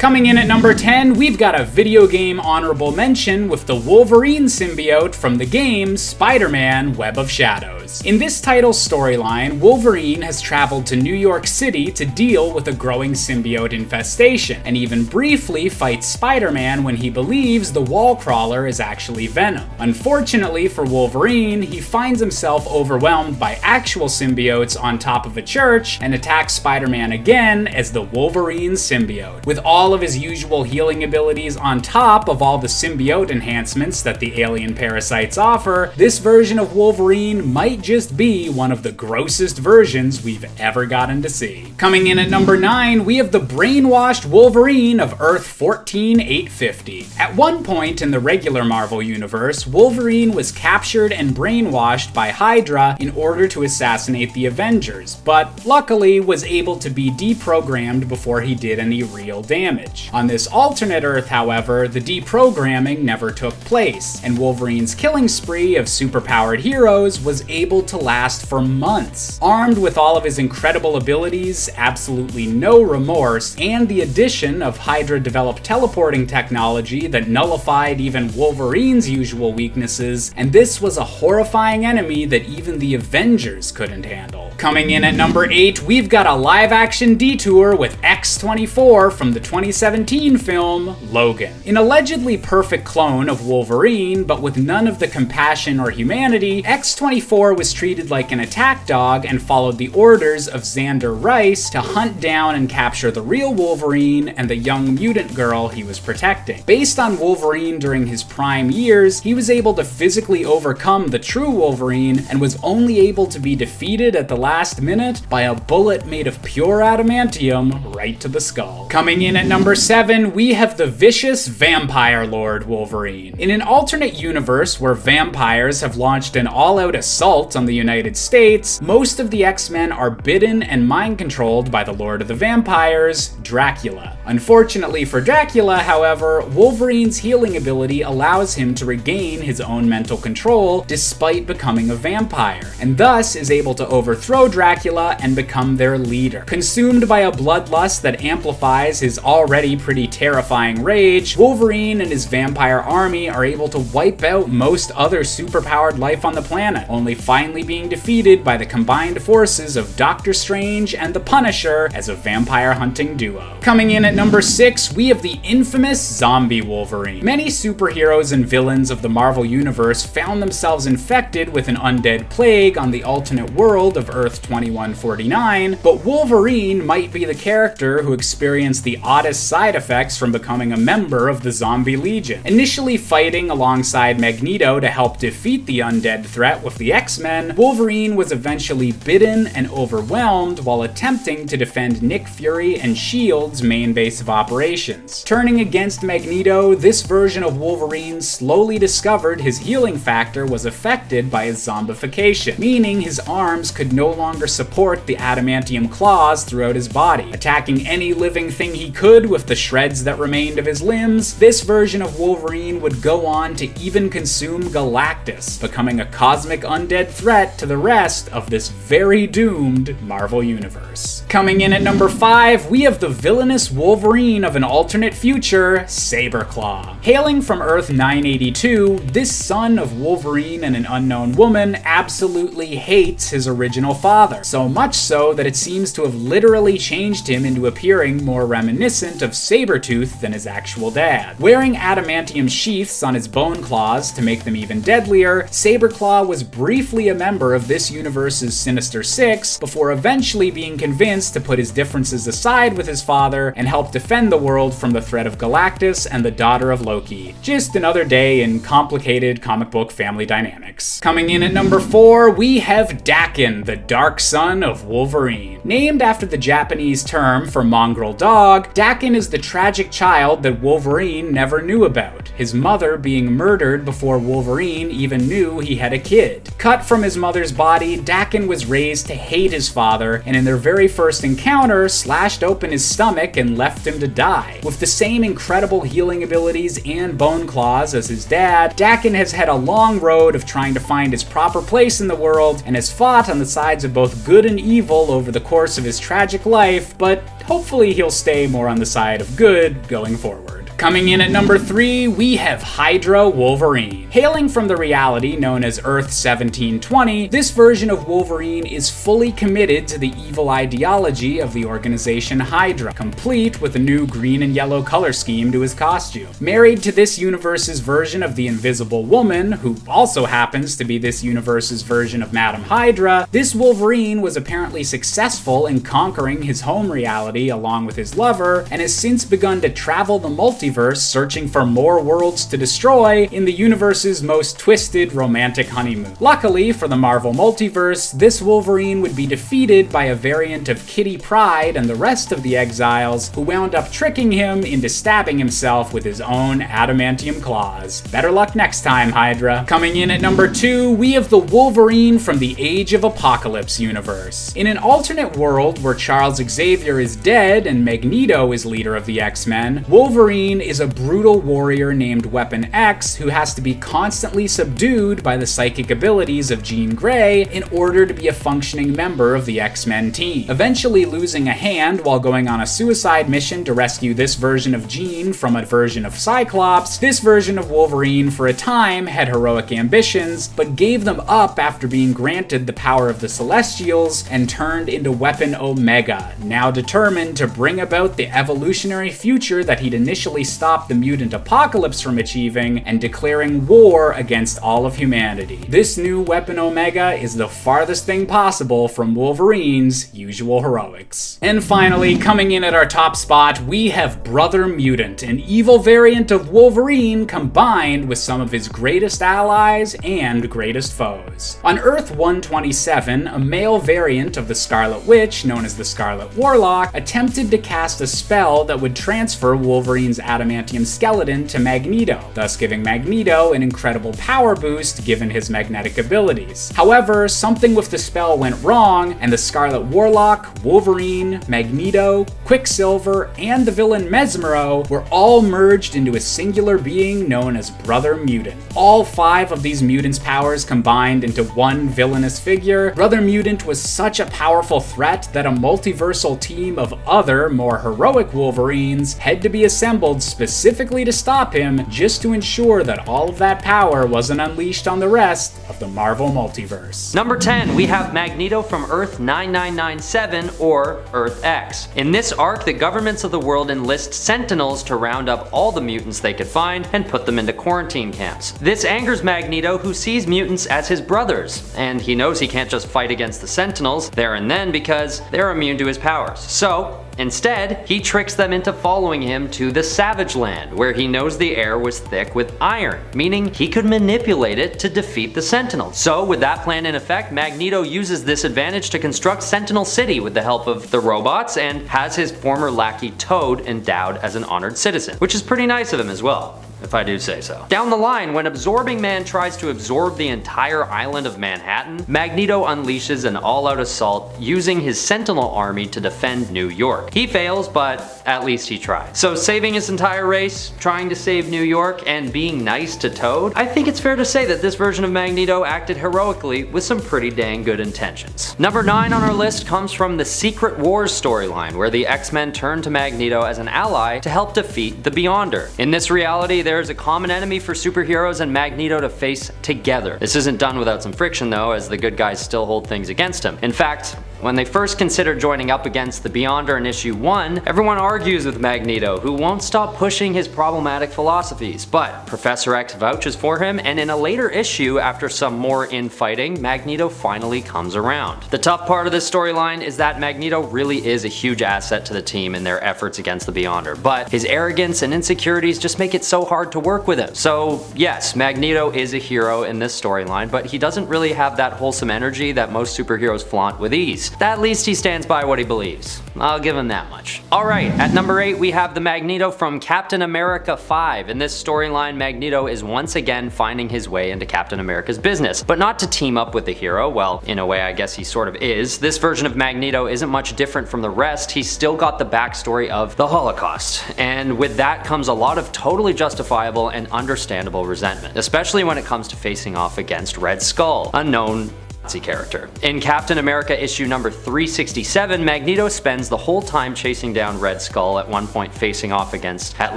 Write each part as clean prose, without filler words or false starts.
Coming in at number 10, we've got a video game honorable mention with the Wolverine symbiote from the game Spider-Man: Web of Shadows. In this title's storyline, Wolverine has traveled to New York City to deal with a growing symbiote infestation, and even briefly fights Spider-Man when he believes the wall crawler is actually Venom. Unfortunately for Wolverine, he finds himself overwhelmed by actual symbiotes on top of a church and attacks Spider-Man again as the Wolverine symbiote. With all of his usual healing abilities on top of all the symbiote enhancements that the alien parasites offer, this version of Wolverine might just be one of the grossest versions we've ever gotten to see. Coming in at number 9, we have the brainwashed Wolverine of Earth 14850. At one point in the regular Marvel universe, Wolverine was captured and brainwashed by HYDRA in order to assassinate the Avengers, but luckily was able to be deprogrammed before he did any real damage. On this alternate Earth, however, the deprogramming never took place, and Wolverine's killing spree of superpowered heroes was able to last for months. Armed with all of his incredible abilities, absolutely no remorse, and the addition of HYDRA-developed teleporting technology that nullified even Wolverine's usual weaknesses, and this was a horrifying enemy that even the Avengers couldn't handle. Coming in at number 8, we've got a live-action detour with X-24 from the 2017 film Logan. An allegedly perfect clone of Wolverine, but with none of the compassion or humanity, X-24 was treated like an attack dog and followed the orders of Xander Rice to hunt down and capture the real Wolverine and the young mutant girl he was protecting. Based on Wolverine during his prime years, he was able to physically overcome the true Wolverine and was only able to be defeated at the last minute by a bullet made of pure adamantium right to the skull. Coming in at number 7, we have the vicious Vampire Lord Wolverine. In an alternate universe where vampires have launched an all-out assault on the United States, most of the X-Men are bitten and mind-controlled by the Lord of the Vampires, Dracula. Unfortunately for Dracula, however, Wolverine's healing ability allows him to regain his own mental control despite becoming a vampire, and thus is able to overthrow Dracula and become their leader. Consumed by a bloodlust that amplifies his already pretty terrifying rage, Wolverine and his vampire army are able to wipe out most other superpowered life on the planet, only finally being defeated by the combined forces of Doctor Strange and the Punisher as a vampire hunting duo. Coming in at number 6, we have the infamous zombie Wolverine. Many superheroes and villains of the Marvel Universe found themselves infected with an undead plague on the alternate world of Earth 2149, but Wolverine might be the character who experienced the oddest side effects from becoming a member of the Zombie Legion. Initially fighting alongside Magneto to help defeat the undead threat with the X-Men, Wolverine was eventually bitten and overwhelmed while attempting to defend Nick Fury and S.H.I.E.L.D.'s main base of operations. Turning against Magneto, this version of Wolverine slowly discovered his healing factor was affected by his zombification, meaning his arms could no longer support the adamantium claws throughout his body. Attacking any living thing he could with the shreds that remained of his limbs, this version of Wolverine would go on to even consume Galactus, becoming a cosmic undead threat to the rest of this very doomed Marvel Universe. Coming in at number 5, we have the villainous Wolverine of an alternate future, SABRECLAW. Hailing from Earth 982, this son of Wolverine and an unknown woman absolutely hates his original father, so much so that it seems to have literally changed him into appearing more reminiscent of Sabretooth than his actual dad. Wearing adamantium sheaths on his bone claws to make them even deadlier, SABRECLAW was briefly a member of this universe's Sinister Six before eventually being convinced to put his differences aside with his father and help defend the world from the threat of Galactus and the daughter of Loki. Just another day in complicated comic book family dynamics. Coming in at number 4, we have DAKEN, the dark son of Wolverine. Named after the Japanese term for mongrel dog, DAKEN is the tragic child that Wolverine never knew about, his mother being murdered before Wolverine even knew he had a kid. Cut from his mother's body, DAKEN was raised to hate his father, and in their very first encounter, slashed open his stomach and left him to die. With the same incredible healing abilities and bone claws as his dad, DAKEN has had a long road of trying to find his proper place in the world and has fought on the sides sides of both good and evil over the course of his tragic life, but hopefully he'll stay more on the side of good going forward. Coming in at number 3, we have HYDRA Wolverine. Hailing from the reality known as Earth 1720, this version of Wolverine is fully committed to the evil ideology of the organization HYDRA, complete with a new green and yellow color scheme to his costume. Married to this universe's version of the Invisible Woman, who also happens to be this universe's version of Madam Hydra, this Wolverine was apparently successful in conquering his home reality along with his lover, and has since begun to travel the multiverse searching for more worlds to destroy in the universe's most twisted romantic honeymoon. Luckily for the Marvel multiverse, this Wolverine would be defeated by a variant of Kitty Pryde and the rest of the Exiles, who wound up tricking him into stabbing himself with his own adamantium claws. Better luck next time, Hydra. Coming in at number 2, we have the Wolverine from the Age of Apocalypse universe. In an alternate world where Charles Xavier is dead and Magneto is leader of the X-Men, Wolverine is a brutal warrior named Weapon X who has to be constantly subdued by the psychic abilities of Jean Grey in order to be a functioning member of the X-Men team. Eventually losing a hand while going on a suicide mission to rescue this version of Jean from a version of Cyclops, this version of Wolverine for a time had heroic ambitions, but gave them up after being granted the power of the Celestials and turned into Weapon Omega, now determined to bring about the evolutionary future that he'd initially stop the mutant apocalypse from achieving and declaring war against all of humanity. This new Weapon Omega is the farthest thing possible from Wolverine's usual heroics. And finally, coming in at our top spot, we have Brother Mutant, an evil variant of Wolverine combined with some of his greatest allies and greatest foes. On Earth 127, a male variant of the Scarlet Witch, known as the Scarlet Warlock, attempted to cast a spell that would transfer Wolverine's adamantium skeleton to Magneto, thus giving Magneto an incredible power boost given his magnetic abilities. However, something with the spell went wrong, and the Scarlet Warlock, Wolverine, Magneto, Quicksilver, and the villain Mesmero were all merged into a singular being known as Brother Mutant. All 5 of these mutants' powers combined into one villainous figure, Brother Mutant was such a powerful threat that a multiversal team of other, more heroic Wolverines had to be assembled specifically to stop him, just to ensure that all of that power wasn't unleashed on the rest of the Marvel multiverse. Number 10, we have Magneto from Earth 9997 or Earth X. In this arc, the governments of the world enlist Sentinels to round up all the mutants they could find and put them into quarantine camps. This angers Magneto, who sees mutants as his brothers, and he knows he can't just fight against the Sentinels there and then because they're immune to his powers. So instead, he tricks them into following him to the Savage Land, where he knows the air was thick with iron, meaning he could manipulate it to defeat the Sentinels. So with that plan in effect, Magneto uses this advantage to construct Sentinel City with the help of the robots and has his former lackey Toad endowed as an honored citizen, which is pretty nice of him as well, if I do say so. Down the line, when Absorbing Man tries to absorb the entire island of Manhattan, Magneto unleashes an all-out assault using his Sentinel army to defend New York. He fails, but at least he tried. So saving his entire race, trying to save New York, and being nice to Toad, I think it's fair to say that this version of Magneto acted heroically with some pretty dang good intentions. Number 9 on our list comes from the Secret Wars storyline, where the X-Men turn to Magneto as an ally to help defeat the Beyonder. In this reality, there is a common enemy for superheroes and Magneto to face together. This isn't done without some friction though, as the good guys still hold things against him. In fact, when they first considered joining up against the Beyonder in issue 1, everyone argues with Magneto, who won't stop pushing his problematic philosophies, but Professor X vouches for him, and in a later issue, after some more infighting, Magneto finally comes around. The tough part of this storyline is that Magneto really is a huge asset to the team in their efforts against the Beyonder, but his arrogance and insecurities just make it so hard to work with him. So yes, Magneto is a hero in this storyline, but he doesn't really have that wholesome energy that most superheroes flaunt with ease. At least he stands by what he believes. I'll give him that much. Alright, at number 8 we have the Magneto from Captain America 5. In this storyline, Magneto is once again finding his way into Captain America's business, but not to team up with the hero. Well, in a way I guess he sort of is. This version of Magneto isn't much different from the rest. He's still got the backstory of the Holocaust, and with that comes a lot of totally justifiable and understandable resentment, especially when it comes to facing off against Red Skull, a known Nazi character. In Captain America issue number 367, Magneto spends the whole time chasing down Red Skull, at one point facing off against at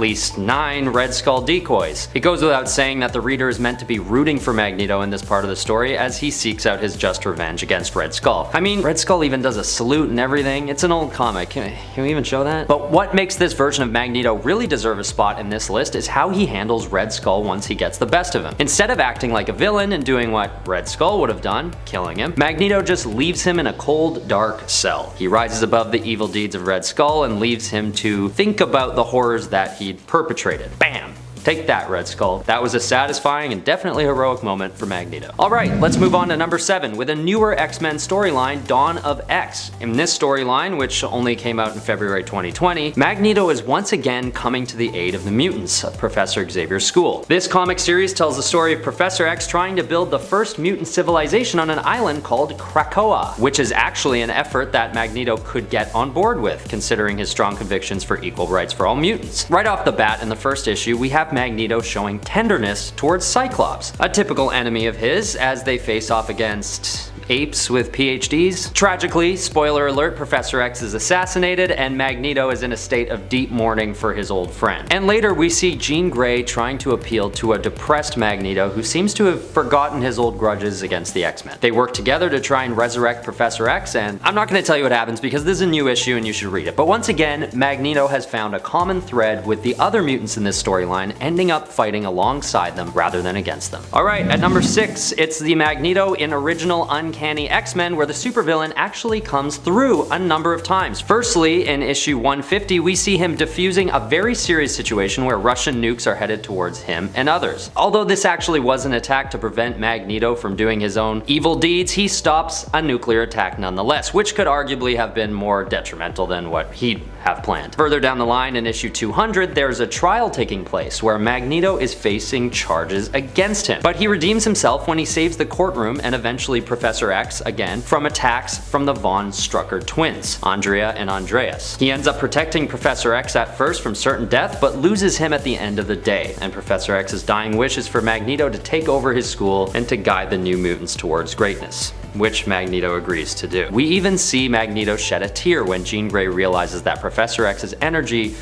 least 9 Red Skull decoys. It goes without saying that the reader is meant to be rooting for Magneto in this part of the story as he seeks out his just revenge against Red Skull. I mean, Red Skull even does a salute and everything. It's an old comic. Can we even show that? But what makes this version of Magneto really deserve a spot in this list is how he handles Red Skull once he gets the best of him. Instead of acting like a villain and doing what Red Skull would have done, killing him, Magneto just leaves him in a cold, dark cell. He rises above the evil deeds of Red Skull and leaves him to think about the horrors that he'd perpetrated. Bam! Take that, Red Skull. That was a satisfying and definitely heroic moment for Magneto. Alright, let's move on to number 7 with a newer X-Men storyline, Dawn of X. In this storyline, which only came out in February 2020, Magneto is once again coming to the aid of the mutants at Professor Xavier's school. This comic series tells the story of Professor X trying to build the first mutant civilization on an island called Krakoa, which is actually an effort that Magneto could get on board with, considering his strong convictions for equal rights for all mutants. Right off the bat in the first issue, we have Magneto showing tenderness towards Cyclops, a typical enemy of his, as they face off against apes with PhDs. Tragically, spoiler alert, Professor X is assassinated and Magneto is in a state of deep mourning for his old friend. And later we see Jean Grey trying to appeal to a depressed Magneto who seems to have forgotten his old grudges against the X-Men. They work together to try and resurrect Professor X, and I'm not going to tell you what happens because this is a new issue and you should read it. But once again, Magneto has found a common thread with the other mutants in this storyline, ending up fighting alongside them rather than against them. Alright, at number 6, it's the Magneto in original Uncanny X-Men, where the supervillain actually comes through a number of times. Firstly, in issue 150, we see him defusing a very serious situation where Russian nukes are headed towards him and others. Although this actually was an attack to prevent Magneto from doing his own evil deeds, he stops a nuclear attack nonetheless, which could arguably have been more detrimental than what he'd have planned. Further down the line in issue 200, there's a trial taking place where Magneto is facing charges against him, but he redeems himself when he saves the courtroom and eventually Professor X again from attacks from the Von Strucker twins, Andrea and Andreas. He ends up protecting Professor X at first from certain death, but loses him at the end of the day, and Professor X's dying wish is for Magneto to take over his school and to guide the new mutants towards greatness, which Magneto agrees to do. We even see Magneto shed a tear when Jean Grey realizes that Professor X's energy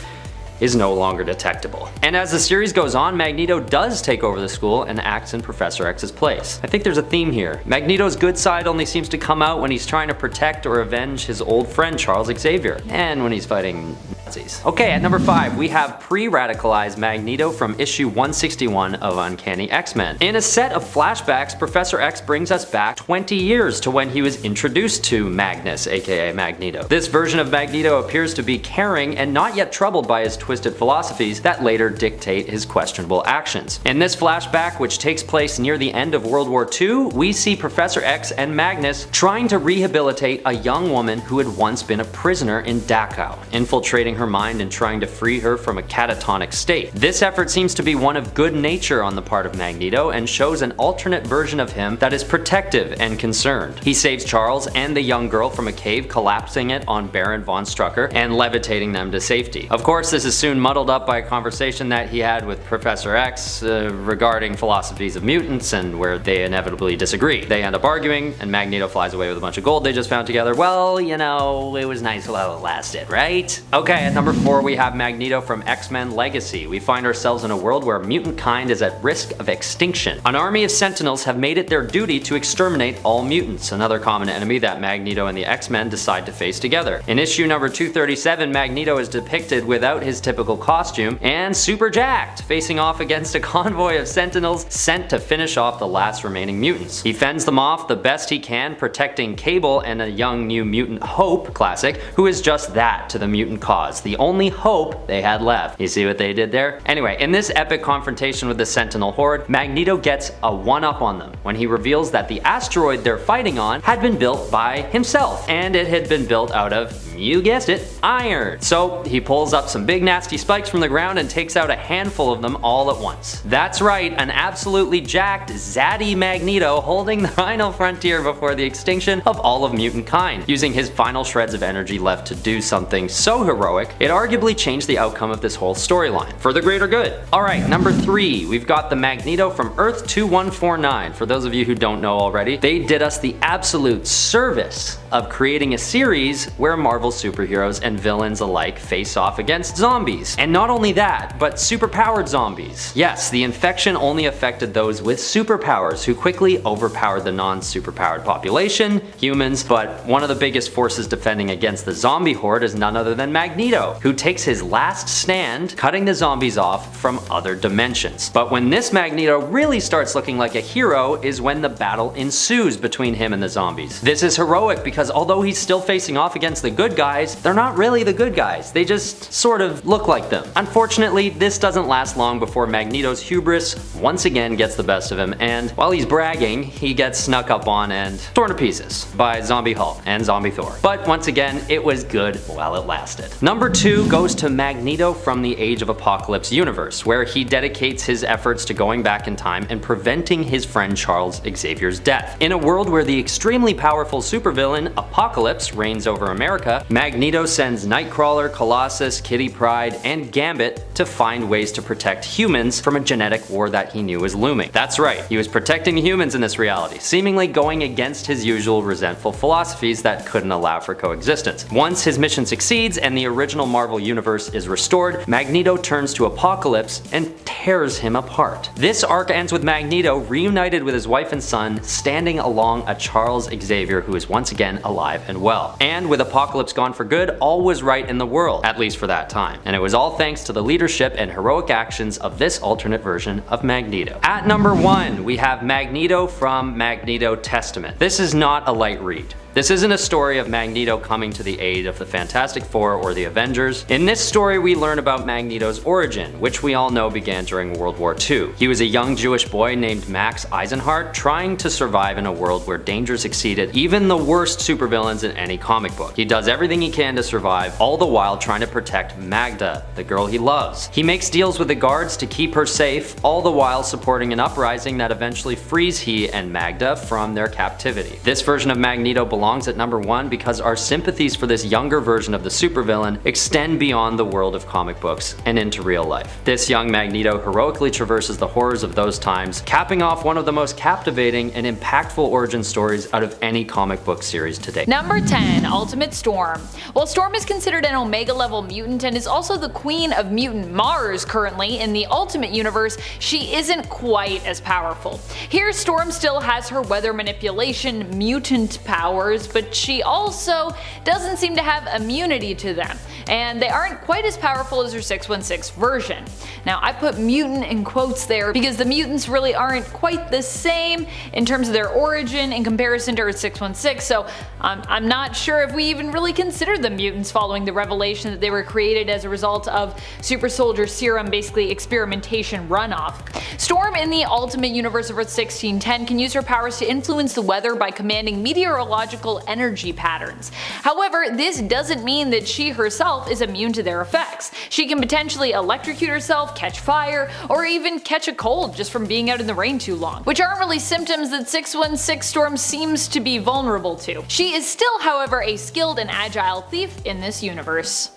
is no longer detectable. And as the series goes on, Magneto does take over the school and acts in Professor X's place. I think there's a theme here. Magneto's good side only seems to come out when he's trying to protect or avenge his old friend Charles Xavier, and when he's fighting Nazis. Okay, at number 5, we have pre-radicalized Magneto from issue 161 of Uncanny X-Men. In a set of flashbacks, Professor X brings us back 20 years to when he was introduced to Magnus, aka Magneto. This version of Magneto appears to be caring and not yet troubled by his twisted philosophies that later dictate his questionable actions. In this flashback, which takes place near the end of World War II, we see Professor X and Magnus trying to rehabilitate a young woman who had once been a prisoner in Dachau, infiltrating her mind and trying to free her from a catatonic state. This effort seems to be one of good nature on the part of Magneto and shows an alternate version of him that is protective and concerned. He saves Charles and the young girl from a cave, collapsing it on Baron von Strucker and levitating them to safety. Of course, this is soon muddled up by a conversation that he had with Professor X regarding philosophies of mutants and where they inevitably disagree. They end up arguing and Magneto flies away with a bunch of gold they just found together. Well, you know, it was nice while it lasted, right? Okay, at number 4 we have Magneto from X-Men Legacy. We find ourselves in a world where mutant kind is at risk of extinction. An army of Sentinels have made it their duty to exterminate all mutants, another common enemy that Magneto and the X-Men decide to face together. In issue number 237, Magneto is depicted without his typical costume and super jacked, facing off against a convoy of Sentinels sent to finish off the last remaining mutants. He fends them off the best he can, protecting Cable and a young new mutant, Hope, classic, who is just that to the mutant cause, the only hope they had left. You see what they did there? Anyway, in this epic confrontation with the Sentinel horde, Magneto gets a one-up on them when he reveals that the asteroid they're fighting on had been built by himself, and it had been built out of, you guessed it, iron. So he pulls up some big nasty spikes from the ground and takes out a handful of them all at once. That's right, an absolutely jacked, zaddy Magneto holding the final frontier before the extinction of all of mutant kind, using his final shreds of energy left to do something so heroic heroic, it arguably changed the outcome of this whole storyline, for the greater good. Alright, number 3, we've got the Magneto from Earth 2149. For those of you who don't know already, they did us the absolute service of creating a series where Marvel superheroes and villains alike face off against zombies. And not only that, but superpowered zombies. Yes, the infection only affected those with superpowers, who quickly overpowered the non-superpowered population, humans, but one of the biggest forces defending against the zombie horde is none other than Magneto, who takes his last stand cutting the zombies off from other dimensions. But when this Magneto really starts looking like a hero is when the battle ensues between him and the zombies. This is heroic because although he's still facing off against the good guys, they're not really the good guys. They just sort of look like them. Unfortunately, this doesn't last long before Magneto's hubris once again gets the best of him, and while he's bragging, he gets snuck up on and torn to pieces by Zombie Hulk and Zombie Thor. But once again, it was good while it lasted. Number 2 goes to Magneto from the Age of Apocalypse universe, where he dedicates his efforts to going back in time and preventing his friend Charles Xavier's death. In a world where the extremely powerful supervillain Apocalypse reigns over America, Magneto sends Nightcrawler, Colossus, Kitty Pryde, and Gambit to find ways to protect humans from a genetic war that he knew was looming. That's right, he was protecting humans in this reality, seemingly going against his usual resentful philosophies that couldn't allow for coexistence. Once his mission succeeds and the original Marvel universe is restored, Magneto turns to Apocalypse and tears him apart. This arc ends with Magneto reunited with his wife and son, standing along a Charles Xavier who is once again alive and well. And with Apocalypse gone for good, all was right in the world, at least for that time. And it was all thanks to the leadership and heroic actions of this alternate version of Magneto. At number 1, we have Magneto from Magneto Testament. This is not a light read. This isn't a story of Magneto coming to the aid of the Fantastic Four or the Avengers. In this story, we learn about Magneto's origin, which we all know began during World War II. He was a young Jewish boy named Max Eisenhardt trying to survive in a world where dangers exceeded even the worst supervillains in any comic book. He does everything he can to survive, all the while trying to protect Magda, the girl he loves. He makes deals with the guards to keep her safe, all the while supporting an uprising that eventually frees he and Magda from their captivity. This version of Magneto belongs at number 1 because our sympathies for this younger version of the supervillain extend beyond the world of comic books and into real life. This young Magneto heroically traverses the horrors of those times, capping off one of the most captivating and impactful origin stories out of any comic book series to date. Number 10, Ultimate Storm. While Storm is considered an Omega level mutant and is also the queen of mutant Mars currently in the Ultimate Universe, she isn't quite as powerful. Here, Storm still has her weather manipulation mutant powers, but she also doesn't seem to have immunity to them, and they aren't quite as powerful as her 616 version. Now, I put mutant in quotes there because the mutants really aren't quite the same in terms of their origin in comparison to Earth 616, so I'm not sure if we even really consider them mutants following the revelation that they were created as a result of Super Soldier Serum, basically experimentation runoff. Storm in the Ultimate Universe of Earth 1610 can use her powers to influence the weather by commanding meteorological energy patterns. However, this doesn't mean that she herself is immune to their effects. She can potentially electrocute herself, catch fire, or even catch a cold just from being out in the rain too long, which aren't really symptoms that 616 Storm seems to be vulnerable to. She is still, however, a skilled and agile thief in this universe.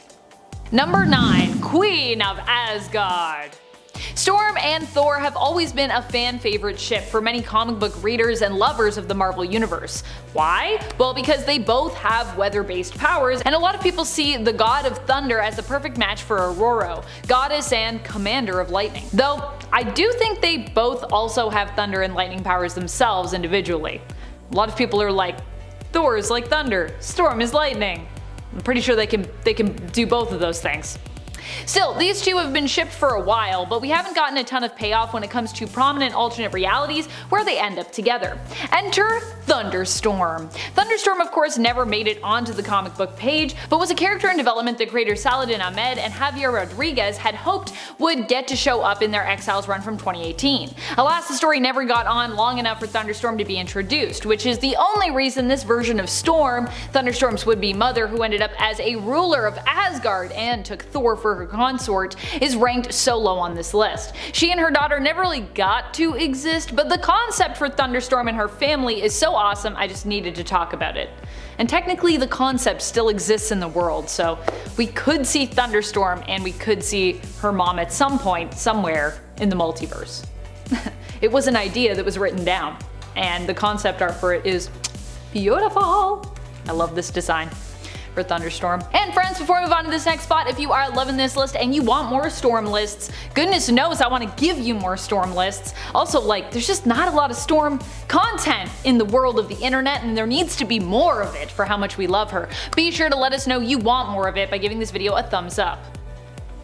Number 9, Queen of Asgard. Storm and Thor have always been a fan favorite ship for many comic book readers and lovers of the Marvel Universe. Why? Well, because they both have weather-based powers, and a lot of people see the God of Thunder as the perfect match for Aurora, goddess and commander of lightning. Though, I do think they both also have thunder and lightning powers themselves individually. A lot of people are like, Thor is like thunder, Storm is lightning. I'm pretty sure they can do both of those things. Still, these two have been shipped for a while, but we haven't gotten a ton of payoff when it comes to prominent alternate realities where they end up together. Enter Thunderstorm. Thunderstorm, of course, never made it onto the comic book page, but was a character in development that creators Saladin Ahmed and Javier Rodriguez had hoped would get to show up in their Exiles run from 2018. Alas, the story never got on long enough for Thunderstorm to be introduced, which is the only reason this version of Storm, Thunderstorm's would-be mother who ended up as a ruler of Asgard and took Thor for her consort, is ranked so low on this list. She and her daughter never really got to exist, but the concept for Thunderstorm and her family is so awesome I just needed to talk about it. and technically the concept still exists in the world, so we could see Thunderstorm and we could see her mom at some point somewhere in the multiverse. It was an idea that was written down, and the concept art for it is beautiful. I love this design for Thunderstorm. And friends, before we move on to this next spot, if you are loving this list and you want more Storm lists, goodness knows I want to give you more Storm lists. Also, like, there's just not a lot of Storm content in the world of the internet, and there needs to be more of it for how much we love her. Be sure to let us know you want more of it by giving this video a thumbs up.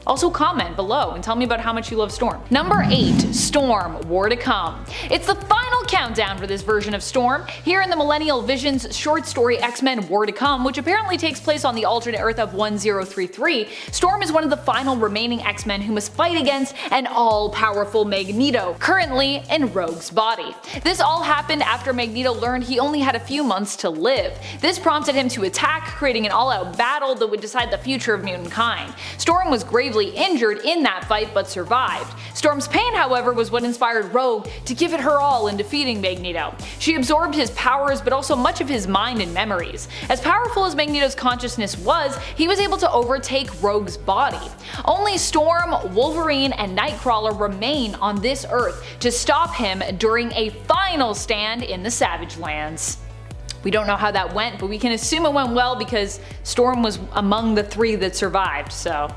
Also comment below and tell me about how much you love Storm. Number 8. Storm, War to Come. It's the final countdown for this version of Storm. Here in the Millennial Vision's short story X-Men War to Come, which apparently takes place on the alternate Earth of 1033, Storm is one of the final remaining X-Men who must fight against an all-powerful Magneto, currently in Rogue's body. This all happened after Magneto learned he only had a few months to live. This prompted him to attack, creating an all-out battle that would decide the future of mutant kind. Storm was gravely injured in that fight but survived. Storm's pain, however, was what inspired Rogue to give it her all in defeating Magneto. She absorbed his powers but also much of his mind and memories. As powerful as Magneto's consciousness was, he was able to overtake Rogue's body. Only Storm, Wolverine, and Nightcrawler remain on this Earth to stop him during a final stand in the Savage Lands. We don't know how that went, but we can assume it went well because Storm was among the 3 that survived, so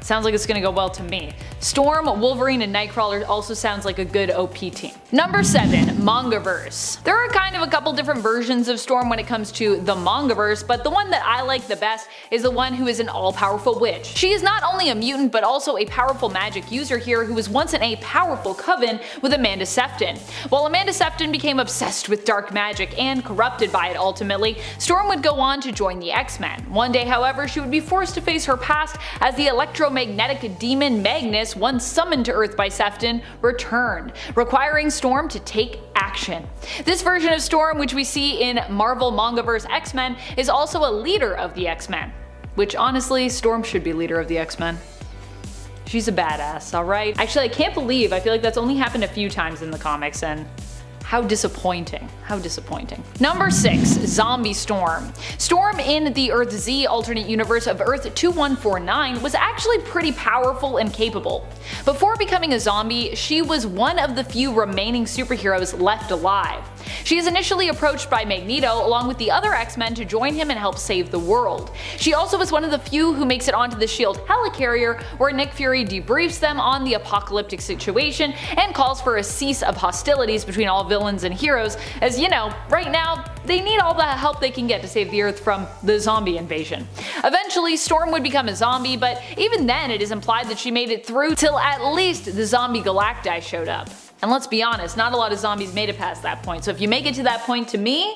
sounds like it's gonna go well to me. Storm, Wolverine, and Nightcrawler also sounds like a good OP team. Number 7. MANGAVERSE. There are kind of a couple different versions of Storm when it comes to the MANGAVERSE, but the one that I like the best is the one who is an all-powerful witch. She is not only a mutant but also a powerful magic user here who was once in a powerful coven with Amanda Sefton. While Amanda Sefton became obsessed with dark magic and corrupted by it ultimately, Storm would go on to join the X-Men. One day, however, she would be forced to face her past as the electromagnetic demon Magnus, once summoned to Earth by Sefton, returned, requiring Storm to take action. This version of Storm, which we see in Marvel Mangaverse X-Men, is also a leader of the X-Men. Which honestly, Storm should be leader of the X-Men. She's a badass, alright? Actually, I can't believe, I feel like that's only happened a few times in the comics, and how disappointing. How disappointing. Number 6. Zombie Storm. Storm in the Earth Z alternate universe of Earth 2149 was actually pretty powerful and capable. Before becoming a zombie, she was one of the few remaining superheroes left alive. She is initially approached by Magneto along with the other X-Men to join him and help save the world. She also was one of the few who makes it onto the S.H.I.E.L.D. helicarrier where Nick Fury debriefs them on the apocalyptic situation and calls for a cease of hostilities between all villains and heroes, as you know, right now they need all the help they can get to save the Earth from the zombie invasion. Eventually Storm would become a zombie, but even then it is implied that she made it through till at least the zombie Galacti showed up. And let's be honest, not a lot of zombies made it past that point, so if you make it to that point, to me,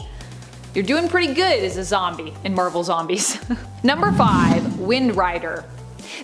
you're doing pretty good as a zombie in Marvel Zombies. Number 5. WINDRIDER.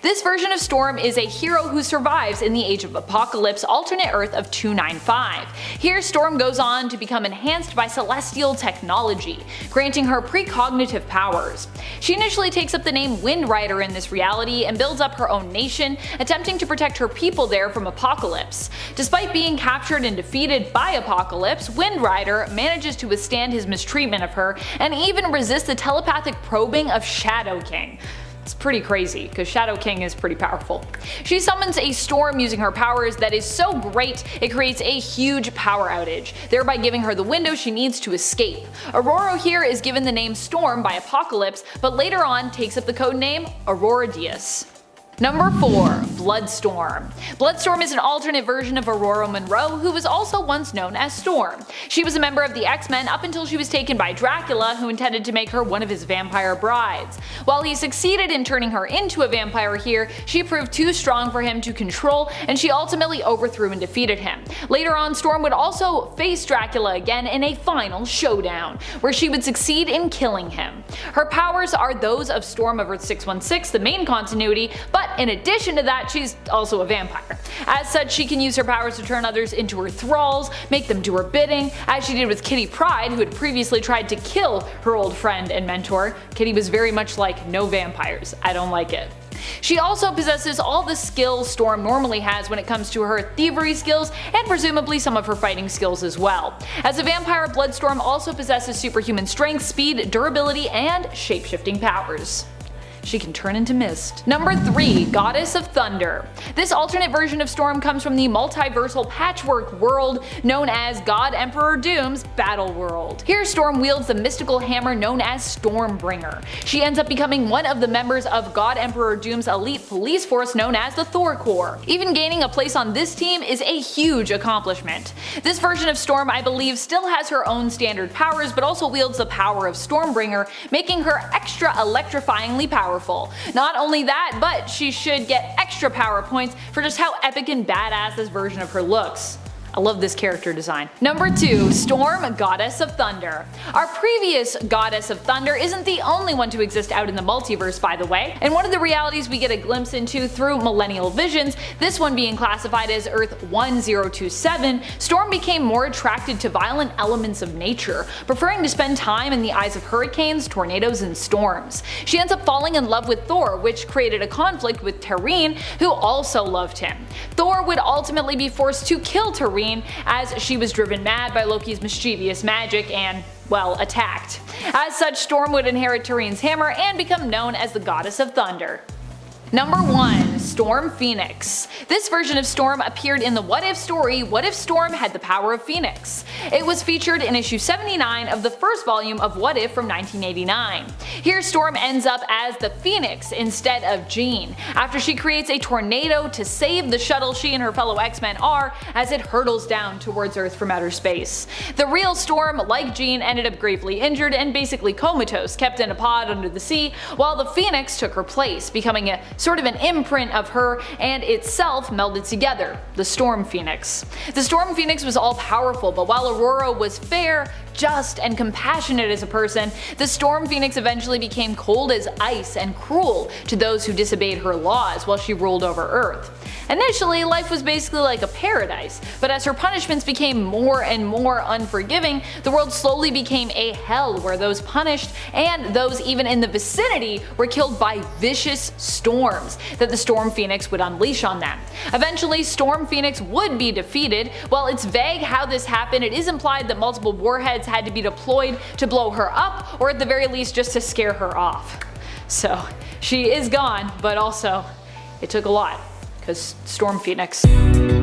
This version of Storm is a hero who survives in the Age of Apocalypse alternate Earth of 295. Here Storm goes on to become enhanced by celestial technology, granting her precognitive powers. She initially takes up the name WINDRIDER in this reality and builds up her own nation, attempting to protect her people there from Apocalypse. Despite being captured and defeated by Apocalypse, WINDRIDER manages to withstand his mistreatment of her and even resist the telepathic probing of Shadow King. It's pretty crazy, because Shadow King is pretty powerful. She summons a storm using her powers that is so great it creates a huge power outage, thereby giving her the window she needs to escape. Aurora here is given the name Storm by Apocalypse, but later on takes up the codename Aurora Dias. Number 4. BLOODSTORM. BLOODSTORM is an alternate version of Aurora Monroe, who was also once known as Storm. She was a member of the X-Men up until she was taken by Dracula, who intended to make her one of his vampire brides. While he succeeded in turning her into a vampire here, she proved too strong for him to control, and she ultimately overthrew and defeated him. Later on, Storm would also face Dracula again in a final showdown, where she would succeed in killing him. Her powers are those of Storm of Earth 616, the main continuity, but in addition to that, she's also a vampire. As such, she can use her powers to turn others into her thralls, make them do her bidding, as she did with Kitty Pryde, who had previously tried to kill her old friend and mentor. Kitty was very much like, no vampires, I don't like it. She also possesses all the skills Storm normally has when it comes to her thievery skills and presumably some of her fighting skills as well. As a vampire, Bloodstorm also possesses superhuman strength, speed, durability, and shapeshifting powers. She can turn into mist. Number 3. Goddess of Thunder. This alternate version of Storm comes from the multiversal patchwork world known as God Emperor Doom's Battle World. Here Storm wields the mystical hammer known as Stormbringer. She ends up becoming one of the members of God Emperor Doom's elite police force known as the Thor Corps. Even gaining a place on this team is a huge accomplishment. This version of Storm, I believe, still has her own standard powers but also wields the power of Stormbringer, making her extra electrifyingly powerful. Not only that, but she should get extra power points for just how epic and badass this version of her looks. I love this character design. Number 2. Storm, Goddess of Thunder. Our previous Goddess of Thunder isn't the only one to exist out in the multiverse, by the way. And one of the realities we get a glimpse into through millennial visions, this one being classified as Earth 1027, Storm became more attracted to violent elements of nature, preferring to spend time in the eyes of hurricanes, tornadoes, and storms. She ends up falling in love with Thor, which created a conflict with Tarine, who also loved him. Thor would ultimately be forced to kill Tarine as she was driven mad by Loki's mischievous magic and, well, attacked. As such, Storm would inherit Tarine's hammer and become known as the Goddess of Thunder. Number 1. STORMPHOENIX. This version of Storm appeared in the What If story, What If Storm Had the Power of Phoenix. It was featured in issue 79 of the first volume of What If from 1989. Here Storm ends up as the Phoenix instead of Jean, after she creates a tornado to save the shuttle she and her fellow X-Men are as it hurtles down towards Earth from outer space. The real Storm, like Jean, ended up gravely injured and basically comatose, kept in a pod under the sea, while the Phoenix took her place, becoming a sort of an imprint of her and itself melded together, the STORMPHOENIX. The STORMPHOENIX was all powerful, but while Aurora was fair, just, and compassionate as a person, the STORMPHOENIX eventually became cold as ice and cruel to those who disobeyed her laws while she ruled over Earth. Initially, life was basically like a paradise, but as her punishments became more and more unforgiving, the world slowly became a hell where those punished and those even in the vicinity were killed by vicious storms that the STORMPHOENIX would unleash on them. Eventually, STORMPHOENIX would be defeated. While it's vague how this happened, it is implied that multiple warheads had to be deployed to blow her up, or at the very least just to scare her off. So she is gone, but also it took a lot, because STORMPHOENIX.